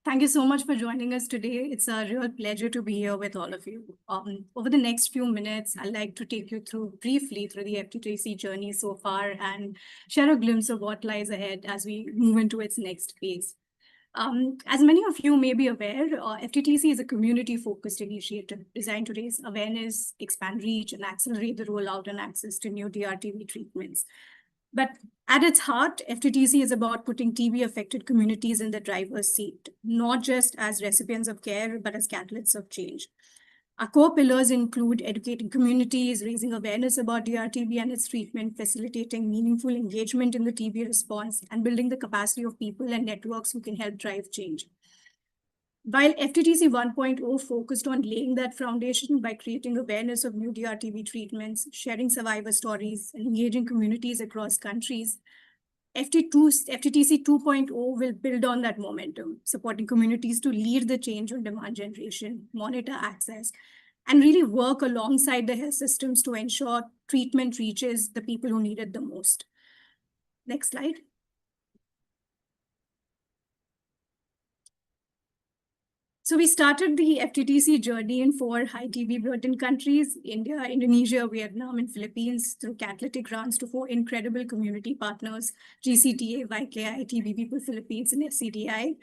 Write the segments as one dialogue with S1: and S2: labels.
S1: Thank you so much for joining us today. It's a real pleasure to be here with all of you. Over the next few minutes, I'd like to take you briefly through the FTTC journey so far and share a glimpse of what lies ahead as we move into its next phase. As many of you may be aware, FTTC is a community-focused initiative designed to raise awareness, expand reach, and accelerate the rollout and access to new DRTB treatments. But at its heart, FTTC is about putting TB-affected communities in the driver's seat, not just as recipients of care, but as catalysts of change. Our core pillars include educating communities, raising awareness about DRTB and its treatment, facilitating meaningful engagement in the TB response, and building the capacity of people and networks who can help drive change. While FTTC 1.0 focused on laying that foundation by creating awareness of new DRTB treatments, sharing survivor stories, and engaging communities across countries, FTTC 2.0 will build on that momentum, supporting communities to lead the change on demand generation, monitor access, and really work alongside the health systems to ensure treatment reaches the people who need it the most. Next slide. So we started the FTTC journey in 4 high TB burden countries: India, Indonesia, Vietnam, and Philippines, through catalytic grants to 4 incredible community partners: GCTA, YKI, TB People Philippines, and FCDI.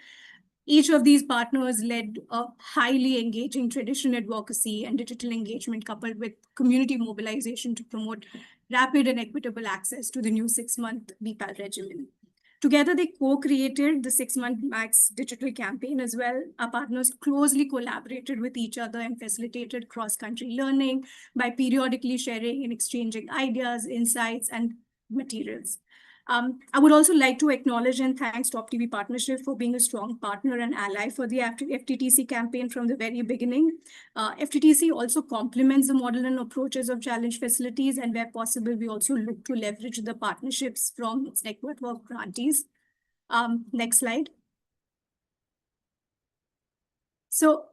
S1: Each of these partners led a highly engaging traditional advocacy and digital engagement coupled with community mobilization to promote rapid and equitable access to the new 6-month BPAL regimen. Together, they co-created the 6-month Max digital campaign as well. Our partners closely collaborated with each other and facilitated cross-country learning by periodically sharing and exchanging ideas, insights, and materials. I would also like to acknowledge and thank Stop TB Partnership for being a strong partner and ally for the FTTC campaign from the very beginning. FTTC also complements the model and approaches of challenge facilities, and where possible, we also look to leverage the partnerships from its network grantees. Next slide. So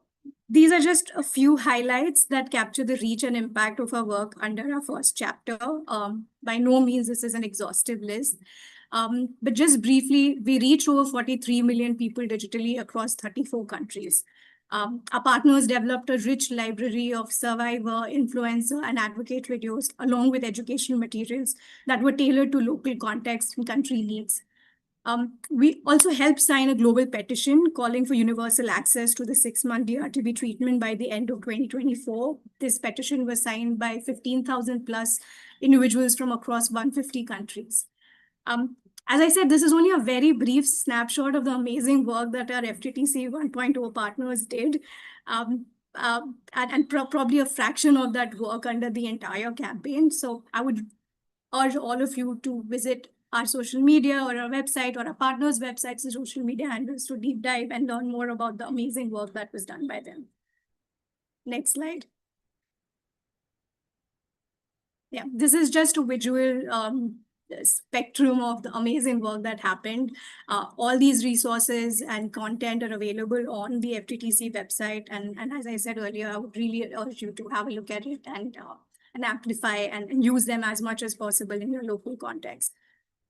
S1: these are just a few highlights that capture the reach and impact of our work under our first chapter. By no means this is an exhaustive list, but just briefly, we reach over 43 million people digitally across 34 countries. Our partners developed a rich library of survivor, influencer, and advocate videos, along with educational materials that were tailored to local context and country needs. We also helped sign a global petition calling for universal access to the 6-month DRTB treatment by the end of 2024. This petition was signed by 15,000 plus individuals from across 150 countries. As I said, this is only a very brief snapshot of the amazing work that our FTTC 1.0 partners did, and probably a fraction of that work under the entire campaign. So I would urge all of you to visit our social media or our website or our partners' websites and social media handles to deep dive and learn more about the amazing work that was done by them. Next slide. Yeah, this is just a visual spectrum of the amazing work that happened. All these resources and content are available on the FTTC website. And as I said earlier, I would really urge you to have a look at it and amplify and use them as much as possible in your local context.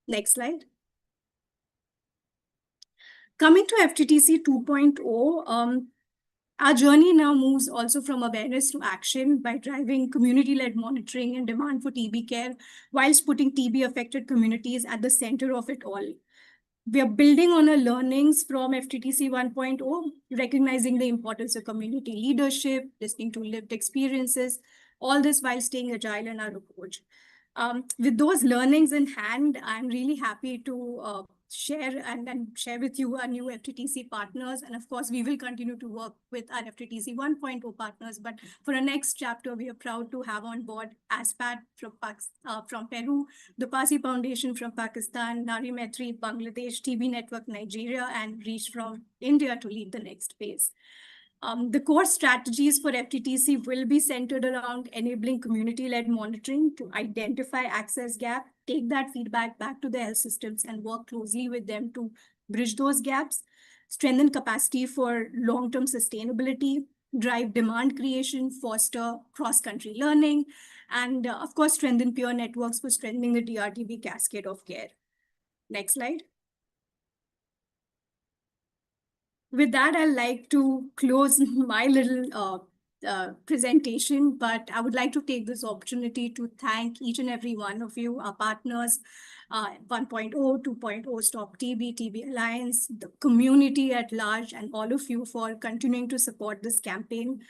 S1: Next slide. Coming to FTTC 2.0, our journey now moves also from awareness to action by driving community-led monitoring and demand for TB care, whilst putting TB-affected communities at the center of it all. We are building on our learnings from FTTC 1.0, recognizing the importance of community leadership, listening to lived experiences, all this while staying agile in our approach. With those learnings in hand, I'm really happy to share with you our new FTTC partners. And of course, we will continue to work with our FTTC 1.0 partners. But for our next chapter, we are proud to have on board ASPAT from Peru, the Pasi Foundation from Pakistan, Nari Maitri, Bangladesh, TB Network, Nigeria, and Reach from India to lead the next phase. The core strategies for FTTC will be centered around enabling community-led monitoring to identify access gap, take that feedback back to the health systems and work closely with them to bridge those gaps, strengthen capacity for long-term sustainability, drive demand creation, foster cross-country learning, and of course, strengthen peer networks for strengthening the DRTB cascade of care. Next slide. with that, I'd like to close my little presentation, but I would like to take this opportunity to thank each and every one of you, our partners, 1.0, 2.0, Stop TB, TB Alliance, the community at large, and all of you for continuing to support this campaign.